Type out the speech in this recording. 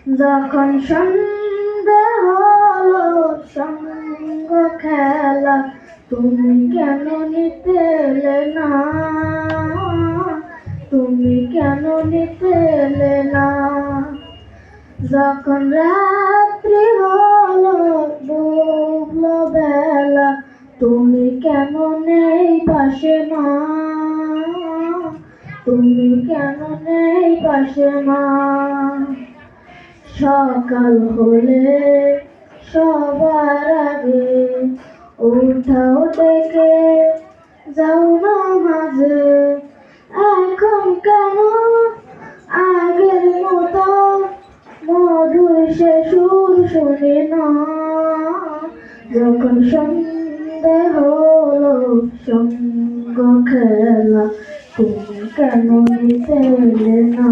যখন সন্ধে হলো সঙ্গ খেলা, তুমি কেন নিতে এলে না? তুমি কেন নিতে এলে না? যখন রাত্রি হলো ডুবলো বেলা, তুমি কেন নেই পাশে মা? তুমি কেন নেই পাশে মা? সকাল হলে সবার আগে উঠাও ডেকে যাও না মাঝে। এখন কেন আগের মতো মধুর সে সুর শুনি না? যখন সন্ধে হলো সঙ্গ খেলা, তুমি কেন নিতে এলে না?